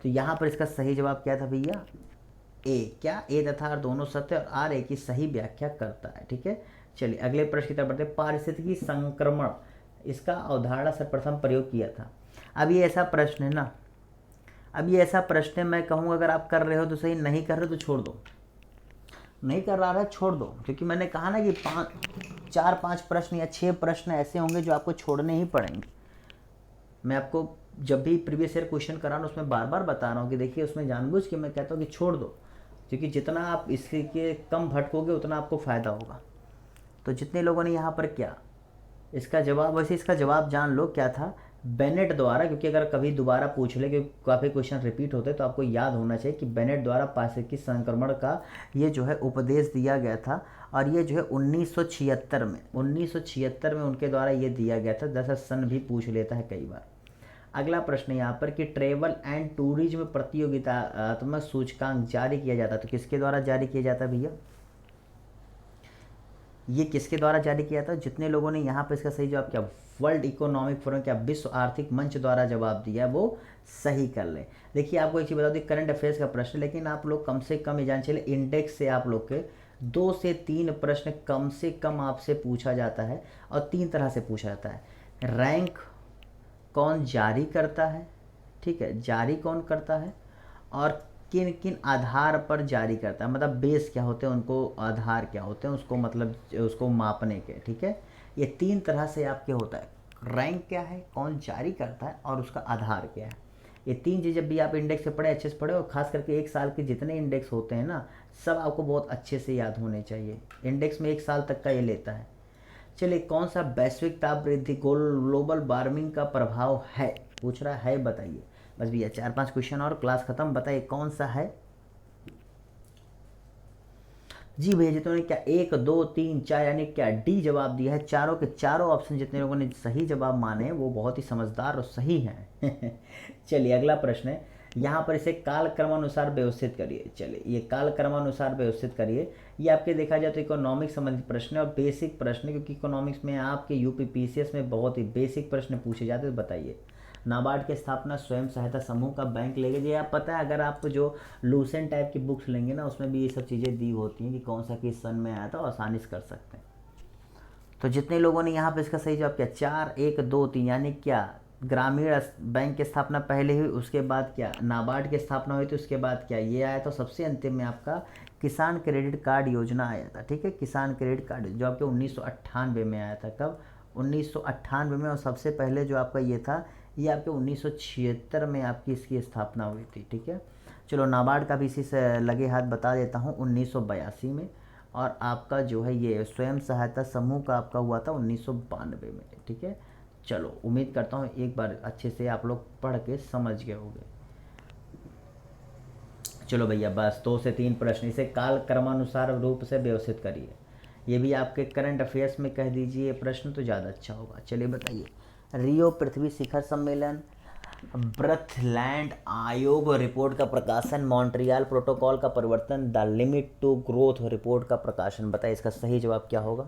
तो यहाँ पर इसका सही जवाब क्या था भैया, ए, क्या ए तथा आर दोनों सत्य और आर ए की सही व्याख्या करता है। ठीक है, चलिए अगले प्रश्न की तरफ बढ़ते हैं। पारिस्थितिकी संक्रमण, इसका अवधारणा सर्वप्रथम प्रयोग किया था। अब ये ऐसा प्रश्न है ना, अब ये ऐसा प्रश्न है, मैं कहूँगा अगर आप कर रहे हो तो सही, नहीं कर रहे हो तो छोड़ दो, नहीं कर रहा है छोड़ दो, क्योंकि मैंने कहा ना कि 4-5 प्रश्न या 6 प्रश्न ऐसे होंगे जो आपको छोड़ने ही पड़ेंगे। मैं आपको जब भी प्रीवियस ईयर क्वेश्चन करा रहा हूँ उसमें बार बार बता रहा हूँ कि देखिए उसमें जानबूझ के मैं कहता हूँ कि छोड़ दो, क्योंकि जितना आप इसके कम भटकोगे उतना आपको फ़ायदा होगा। तो जितने लोगों ने यहाँ पर क्या इसका जवाब, वैसे इसका जवाब जान लो क्या था, बेनेट द्वारा, क्योंकि अगर कभी दोबारा पूछ ले, क्योंकि काफ़ी क्वेश्चन रिपीट होते तो आपको याद होना चाहिए कि बेनेट द्वारा पारिस्थितिकी संक्रमण का ये जो है उपदेश दिया गया था, और ये जो है 1976 में उनके द्वारा ये दिया गया था। 10 सन भी पूछ लेता है कई बार। अगला प्रश्न यहाँ पर कि ट्रेवल एंड टूरिज्म प्रतियोगितात्मक सूचकांक जारी किया जाता है, तो किसके द्वारा जारी किया जाता है भैया, ये किसके द्वारा जारी किया था। जितने लोगों ने यहाँ पर इसका सही जवाब क्या वर्ल्ड इकोनॉमिक फोरम, क्या विश्व आर्थिक मंच द्वारा जवाब दिया है वो सही कर लें। देखिए आपको एक चीज़ बता दी, करंट अफेयर्स का प्रश्न, लेकिन आप लोग कम से कम ये जान चले इंडेक्स से आप लोग के 2 से 3 प्रश्न कम से कम आपसे पूछा जाता है और 3 तरह से पूछा जाता है। रैंक कौन जारी करता है, ठीक है, जारी कौन करता है और किन किन आधार पर जारी करता है, मतलब बेस क्या होते हैं उनको, आधार क्या होते हैं उसको, मतलब उसको मापने के, ठीक है। ये 3 तरह से आपके होता है, रैंक क्या है, कौन जारी करता है और उसका आधार क्या है। ये 3 चीज़ जब भी आप इंडेक्स से पढ़े, अच्छे से पढ़े, और ख़ास करके 1 साल के जितने इंडेक्स होते हैं ना, सब आपको बहुत अच्छे से याद होने चाहिए। इंडेक्स में 1 साल तक का ये लेता है। चलिए, कौन सा वैश्विक ताप वृद्धि ग्लोबल वार्मिंग का प्रभाव है, पूछ रहा है, बताइए। बस भैया 4-5 क्वेश्चन और क्लास खत्म, बताइए कौन सा है। जी भैया, जितने ने क्या 1 2 3 4 यानी क्या डी जवाब दिया है, चारों के चारों ऑप्शन जितने लोगों ने सही जवाब माने वो बहुत ही समझदार और सही हैं। चलिए अगला प्रश्न है, यहाँ पर इसे काल क्रमानुसार व्यवस्थित करिए। चलिए ये काल क्रमानुसार व्यवस्थित करिए, ये आपके देखा जाए तो इकोनॉमिक्स संबंधित प्रश्न है और बेसिक प्रश्न है, क्योंकि इकोनॉमिक्स में आपके यूपी पीसीएस में बहुत ही बेसिक प्रश्न पूछे जाते हैं। तो बताइए, नाबार्ड की स्थापना स्वयं सहायता समूह का बैंक लेंगे। जी आप पता है, अगर आप जो लूसेंट टाइप की बुक्स लेंगे ना, उसमें भी ये सब चीज़ें दी होती हैं कि कौन सा किस सन में आया था, आसानी से कर सकते हैं। तो जितने लोगों ने यहाँ पे इसका सही जवाब किया 4 1 2 3, यानी क्या ग्रामीण बैंक की स्थापना पहले हुई, उसके बाद क्या नाबार्ड की स्थापना हुई थी, उसके बाद क्या ये आया, तो सबसे अंतिम में आपका किसान क्रेडिट कार्ड योजना आया था, ठीक है। किसान क्रेडिट कार्ड जो आपके 1998 में आया था, कब, 1998 में। और सबसे पहले जो आपका ये था, ये आपके 1976 में आपकी इसकी स्थापना हुई थी, ठीक है। चलो नाबार्ड का भी इसी से लगे हाथ बता देता हूँ, 1982 में। और आपका जो है ये स्वयं सहायता समूह का आपका हुआ था 1992 में, ठीक है। चलो उम्मीद करता हूँ एक बार अच्छे से आप लोग पढ़ के समझ गए होंगे। चलो भैया बस 2 से 3 प्रश्न, इसे काल क्रमानुसार रूप से व्यवस्थित करिए। ये भी आपके करंट अफेयर्स में कह दीजिए प्रश्न तो ज़्यादा अच्छा होगा। चलिए बताइए, रियो पृथ्वी शिखर सम्मेलन, ब्रथलैंड आयोग रिपोर्ट का प्रकाशन, मॉन्ट्रियल प्रोटोकॉल का परिवर्तन, the limit to growth report का प्रकाशन, बताइए इसका सही जवाब क्या होगा।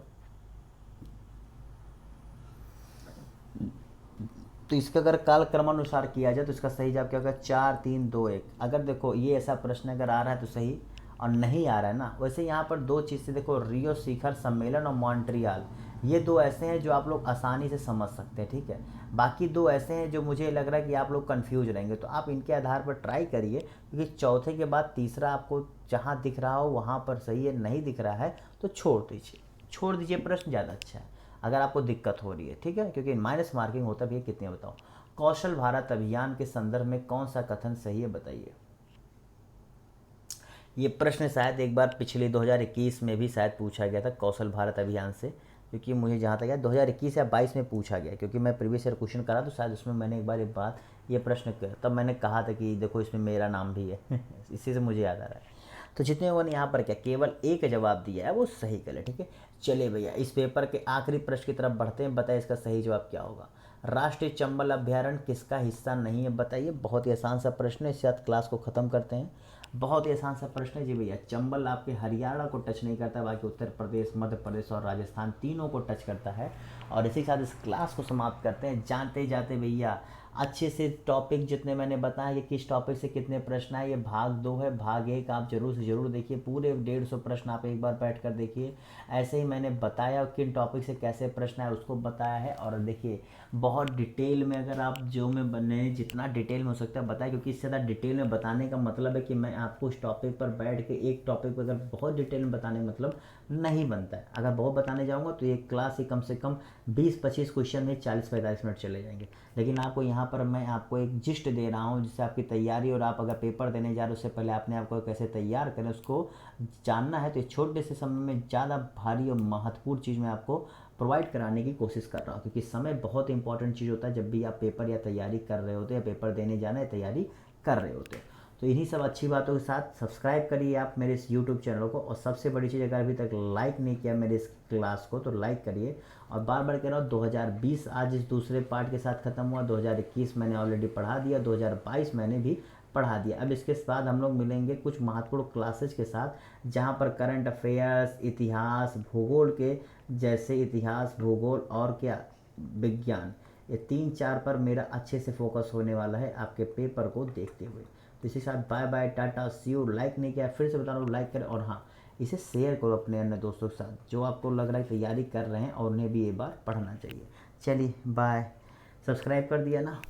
तो इसका अगर काल क्रमानुसार किया जाए तो इसका सही जवाब क्या होगा, 4 3 2 1। अगर देखो ये ऐसा प्रश्न अगर आ रहा है तो सही, और नहीं आ रहा है ना, वैसे यहाँ पर 2 चीज़ से देखो, रियो शिखर सम्मेलन और मॉन्ट्रियल, ये 2 ऐसे हैं जो आप लोग आसानी से समझ सकते हैं, ठीक है। बाकी 2 ऐसे हैं जो मुझे लग रहा है कि आप लोग कंफ्यूज रहेंगे, तो आप इनके आधार पर ट्राई करिए, क्योंकि चौथे के बाद तीसरा आपको जहाँ दिख रहा हो वहाँ पर सही है, नहीं दिख रहा है तो छोड़ दीजिए प्रश्न, ज़्यादा अच्छा है अगर आपको दिक्कत हो रही है, ठीक है, क्योंकि माइनस मार्किंग होता भी है। कितने बताओ, कौशल भारत अभियान के संदर्भ में कौन सा कथन सही है, बताइए। ये प्रश्न शायद एक बार पिछले 2021 में भी शायद पूछा गया था कौशल भारत अभियान से, क्योंकि मुझे जहाँ तक याद 2021 या 22 में पूछा गया, क्योंकि मैं प्रीवियस ईयर क्वेश्चन करा तो शायद उसमें मैंने एक बार ये प्रश्न किया, तब मैंने कहा था कि देखो इसमें मेरा नाम भी है। इसी से मुझे याद आ रहा है। तो जितने लोगों ने यहाँ पर क्या केवल एक जवाब दिया है वो सही कर ले, ठीक है। चलिए भैया इस पेपर के आखिरी प्रश्न की तरफ बढ़ते हैं, बताइए इसका सही जवाब क्या होगा। राष्ट्रीय चंबल अभ्यारण्य किसका हिस्सा नहीं है, बताइए। बहुत ही आसान सा प्रश्न है, इसके साथ क्लास को ख़त्म करते हैं। बहुत ही आसान सा प्रश्न है जी भैया, चंबल आपके हरियाणा को टच नहीं करता, बाकी उत्तर प्रदेश, मध्य प्रदेश और राजस्थान तीनों को टच करता है। और इसी के साथ इस क्लास को समाप्त करते हैं। जानते जाते भैया अच्छे से टॉपिक जितने मैंने बताया कि किस टॉपिक से कितने प्रश्न आए, ये भाग 2 है, भाग 1 आप जरूर से ज़रूर देखिए, पूरे 150 प्रश्न आप एक बार बैठ कर देखिए। ऐसे ही मैंने बताया किन टॉपिक से कैसे प्रश्न आए उसको बताया है, और देखिए बहुत डिटेल में, अगर आप जो मैं बनने जितना डिटेल में हो सकता है बताया, क्योंकि इससे ज़्यादा डिटेल में बताने का मतलब है कि मैं आपको उस टॉपिक पर बैठ के एक टॉपिक पर अगर बहुत डिटेल में बताने मतलब नहीं बनता है। अगर बहुत बताने जाऊँगा तो ये क्लास ही कम से कम 20-25 क्वेश्चन में 40-45 मिनट चले जाएंगे। लेकिन आपको यहाँ पर मैं आपको एक जिस्ट दे रहा हूँ जिससे आपकी तैयारी, और आप अगर पेपर देने जा रहे हो उससे पहले आपने आपको कैसे तैयार करें उसको जानना है, तो इस छोटे से समय में ज़्यादा भारी और महत्वपूर्ण चीज़ मैं आपको प्रोवाइड कराने की कोशिश कर रहा हूँ, क्योंकि समय बहुत इंपॉर्टेंट चीज़ होता है जब भी आप पेपर या तैयारी कर रहे होते हैं, या पेपर देने जाना है तैयारी कर रहे होते हैं। तो इन्हीं सब अच्छी बातों के साथ सब्सक्राइब करिए आप मेरे इस यूट्यूब चैनल को, और सबसे बड़ी चीज़ अगर अभी तक लाइक नहीं किया मेरे इस क्लास को तो लाइक करिए। और बार बार कह रहा हूँ 2020 आज इस दूसरे पार्ट के साथ ख़त्म हुआ, 2021 मैंने ऑलरेडी पढ़ा दिया, 2022 मैंने भी पढ़ा दिया। अब इसके बाद हम लोग मिलेंगे कुछ महत्वपूर्ण क्लासेज के साथ, जहाँ पर करंट अफेयर्स, इतिहास, भूगोल के जैसे इतिहास, भूगोल और क्या विज्ञान, ये 3-4 पर मेरा अच्छे से फोकस होने वाला है आपके पेपर को देखते हुए। तो इसी के साथ bye bye, tata, see you. Like नहीं किया फिर से बता रहा हूँ लाइक करें, और हाँ इसे शेयर करो अपने अन्य दोस्तों के साथ जो आपको लग रहा है तैयारी कर रहे हैं और उन्हें भी ये बार पढ़ना चाहिए। चलिए बाय। सब्सक्राइब कर दिया ना।